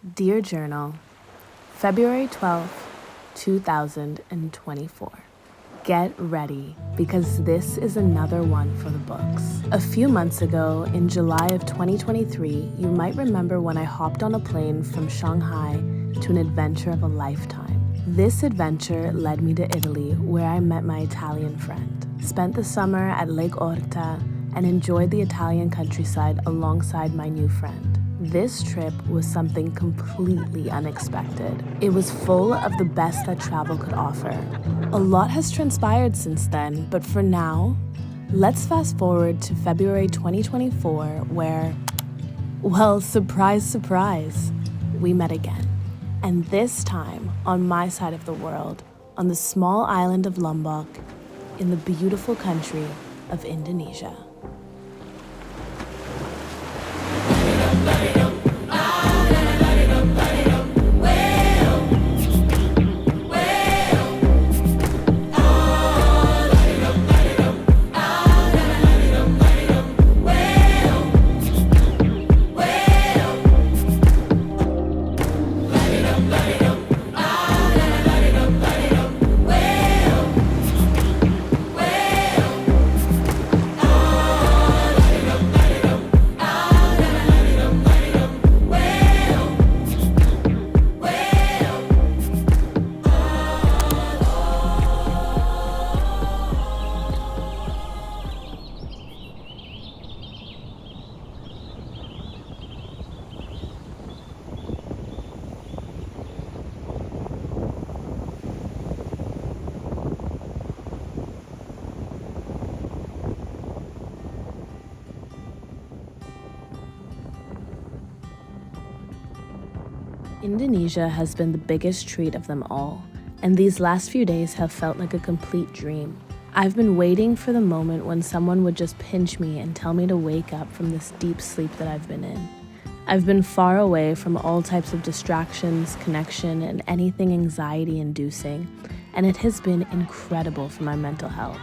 Dear Journal, February 12th, 2024. Get ready, because this is another one for the books. A few months ago, in July of 2023, you might remember when I hopped on a plane from Shanghai to an adventure of a lifetime. This adventure led me to Italy, where I met my Italian friend, spent the summer at Lake Orta, and enjoyed the Italian countryside alongside my new friend. This trip was something completely unexpected. It was full of the best that travel could offer. A lot has transpired since then, but for now, let's fast forward to February 2024, where, well, surprise, surprise, we met again. And this time, on my side of the world, on the small island of Lombok, in the beautiful country of Indonesia. Indonesia has been the biggest treat of them all, and these last few days have felt like a complete dream. I've been waiting for the moment when someone would just pinch me and tell me to wake up from this deep sleep that I've been in. I've been far away from all types of distractions, connection, and anything anxiety-inducing, and it has been incredible for my mental health.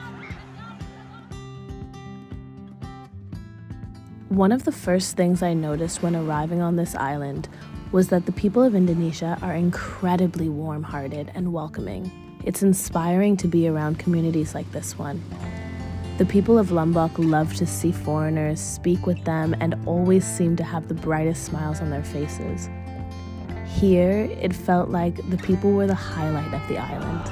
One of the first things I noticed when arriving on this island was that the people of Indonesia are incredibly warm-hearted and welcoming. It's inspiring to be around communities like this one. The people of Lombok love to see foreigners, speak with them, and always seem to have the brightest smiles on their faces. Here, it felt like the people were the highlight of the island.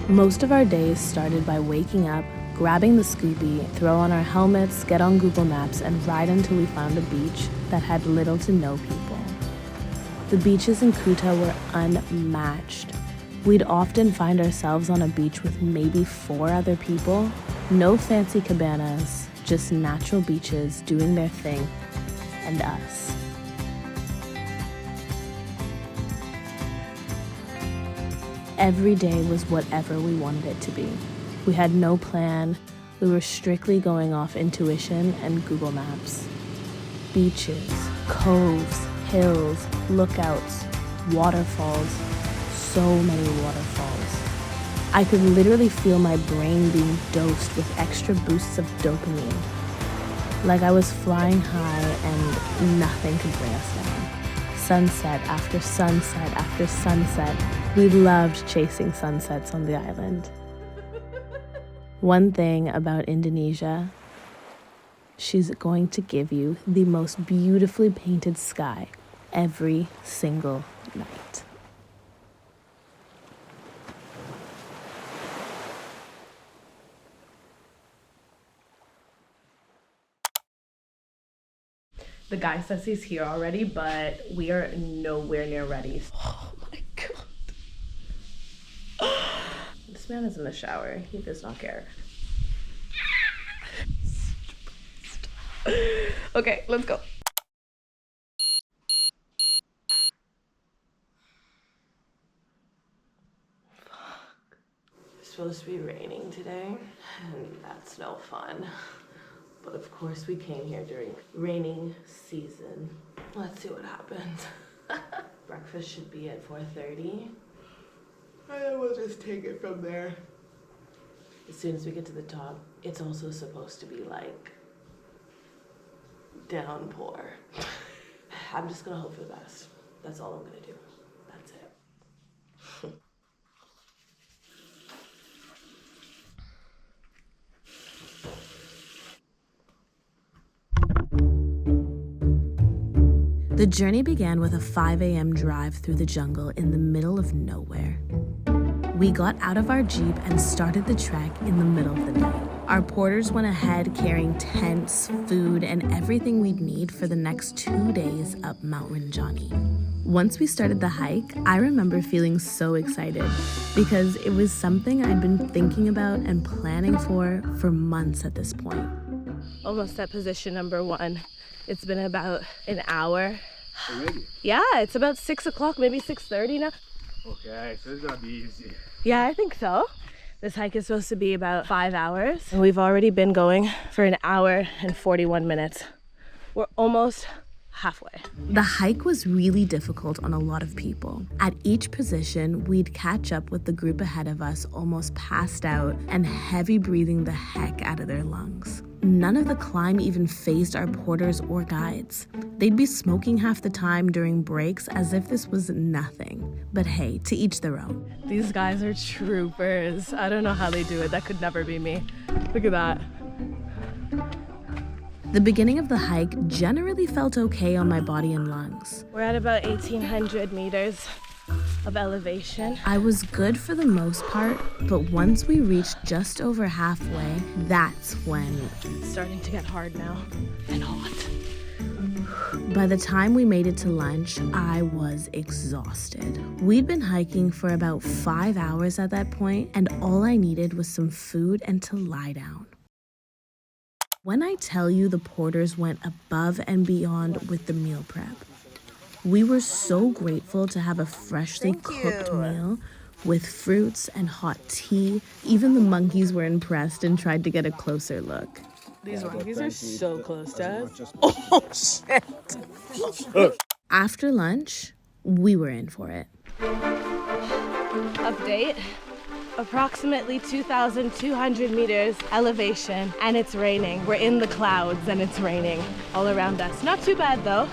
Most of our days started by waking up, grabbing the Scooby, throw on our helmets, get on Google Maps, and ride until we found a beach that had little to no people. The beaches in Kuta were unmatched. We'd often find ourselves on a beach with maybe 4 other people. No fancy cabanas, just natural beaches doing their thing, and us. Every day was whatever we wanted it to be. We had no plan. We were strictly going off intuition and Google Maps. Beaches, coves, hills, lookouts, waterfalls, so many waterfalls. I could literally feel my brain being dosed with extra boosts of dopamine. Like I was flying high and nothing could bring us down. Sunset after sunset after sunset. We loved chasing sunsets on the island. One thing about Indonesia, she's going to give you the most beautifully painted sky every single night. The guy says he's here already, but we are nowhere near ready. Oh my god. This man is in the shower. He does not care. Okay, let's go. Fuck. It's supposed to be raining today, and that's no fun. But of course we came here during raining season. Let's see what happens. Breakfast should be at 4:30. And then we'll just take it from there. As soon as we get to the top, it's also supposed to be like downpour. I'm just gonna hope for the best. That's all I'm gonna do. That's it. The journey began with a 5 a.m. drive through the jungle in the middle of nowhere. We got out of our Jeep and started the trek in the middle of the night. Our porters went ahead carrying tents, food, and everything we'd need for the next 2 days up Mount Rinjani. Once we started the hike, I remember feeling so excited because it was something I'd been thinking about and planning for months at this point. Almost at position number 1. It's been about an hour. Already? Yeah, it's about 6 o'clock, maybe 6:30 now. Okay, so it's gonna be easy. Yeah, I think so. This hike is supposed to be about 5 hours. And we've already been going for an hour and 41 minutes. We're almost halfway. The hike was really difficult on a lot of people. At each position, we'd catch up with the group ahead of us almost passed out and heavy breathing the heck out of their lungs. None of the climb even fazed our porters or guides. They'd be smoking half the time during breaks as if this was nothing. But hey, to each their own. These guys are troopers. I don't know how they do it. That could never be me. Look at that. The beginning of the hike generally felt okay on my body and lungs. We're at about 1,800 meters of elevation. I was good for the most part, but once we reached just over halfway, that's when it's starting to get hard now and hot. By the time we made it to lunch, I was exhausted. We'd been hiking for about 5 hours at that point, and all I needed was some food and to lie down. When I tell you the porters went above and beyond with the meal prep, we were so grateful to have a freshly cooked meal with fruits and hot tea. Even the monkeys were impressed and tried to get a closer look. These monkeys are so close to us. Oh, shit. After lunch, we were in for it. Update. Approximately 2,200 meters elevation, and it's raining. We're in the clouds and it's raining all around us. Not too bad though.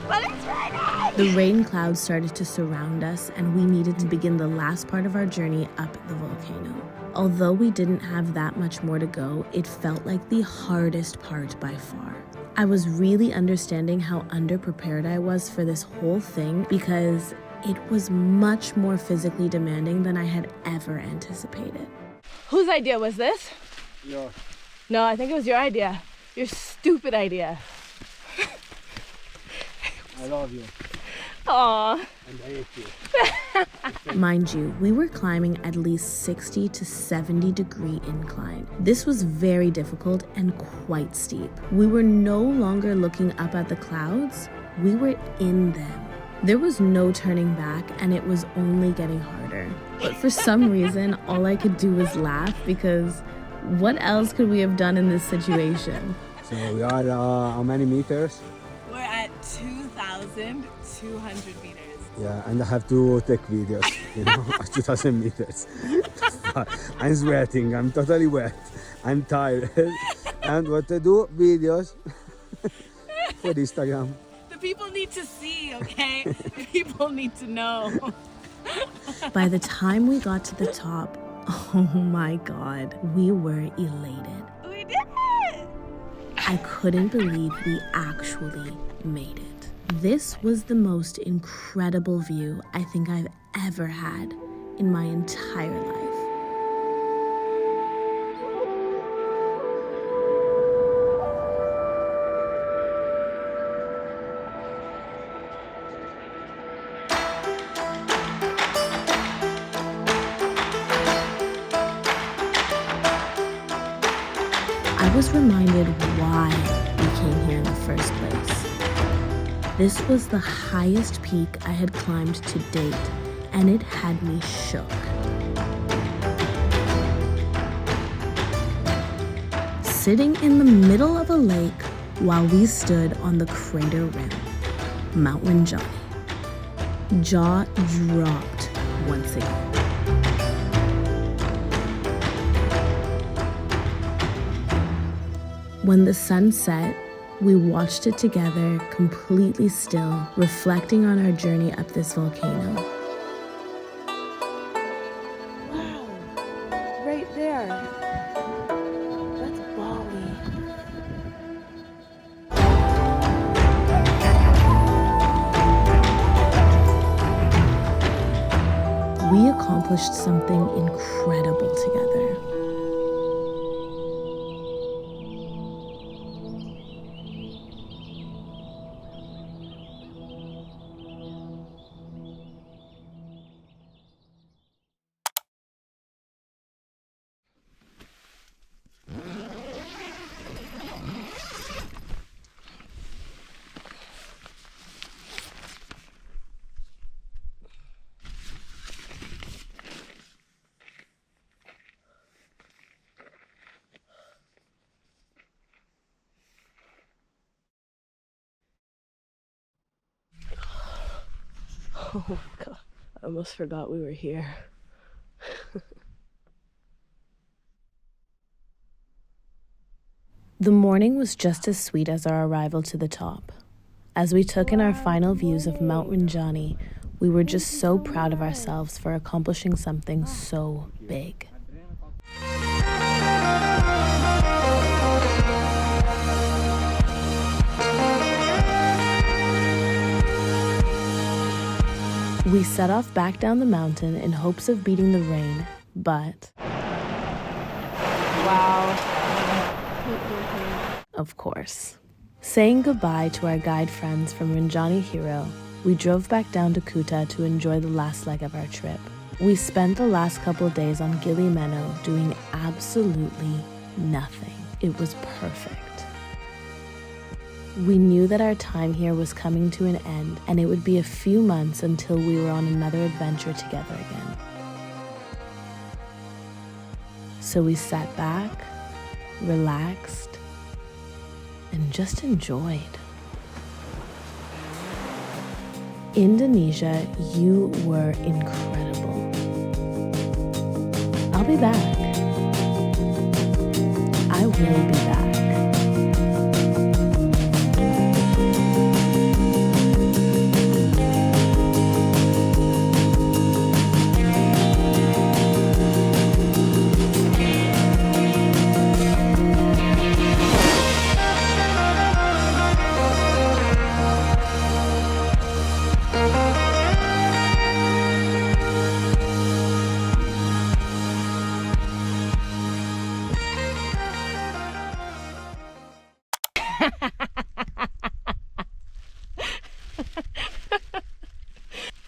But it's raining! The rain clouds started to surround us, and we needed to begin the last part of our journey up the volcano. Although we didn't have that much more to go, it felt like the hardest part by far. I was really understanding how underprepared I was for this whole thing because it was much more physically demanding than I had ever anticipated. Whose idea was this? Yours. No, I think it was your idea. Your stupid idea. I love you. Aww. And I hate you. Mind you, we were climbing at least 60 to 70 degree incline. This was very difficult and quite steep. We were no longer looking up at the clouds, we were in them. There was no turning back, and it was only getting harder. But for some reason, all I could do was laugh because what else could we have done in this situation? So we are how many meters? We're at 2,200 meters. Yeah, and I have to take videos, you know, 2,000 meters. I'm sweating, I'm totally wet, I'm tired. And what to do? Videos for Instagram. People need to see, okay? People need to know. By the time we got to the top, oh my God, we were elated. We did it! I couldn't believe we actually made it. This was the most incredible view I think I've ever had in my entire life. I was reminded why we came here in the first place. This was the highest peak I had climbed to date, and it had me shook. Sitting in the middle of a lake while we stood on the crater rim, Mount Rinjani. Jaw dropped once again. When the sun set, We watched it together, completely still, reflecting on our journey up this volcano. Wow, right there. That's Bali. We accomplished something incredible together. Oh my god, I almost forgot we were here. The morning was just as sweet as our arrival to the top. As we took in our final views of Mount Rinjani, we were just so proud of ourselves for accomplishing something so big. We set off back down the mountain in hopes of beating the rain, but... wow. Of course. Saying goodbye to our guide friends from Rinjani Hero, we drove back down to Kuta to enjoy the last leg of our trip. We spent the last couple days on Gili doing absolutely nothing. It was perfect. We knew that our time here was coming to an end, and it would be a few months until we were on another adventure together again. So we sat back, relaxed, and just enjoyed. Indonesia, you were incredible. I'll be back. I will be back.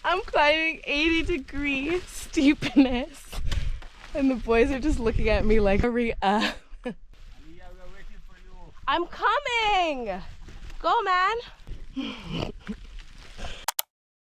I'm climbing 80-degree steepness, and the boys are just looking at me like, hurry up. I'm coming! Go, man!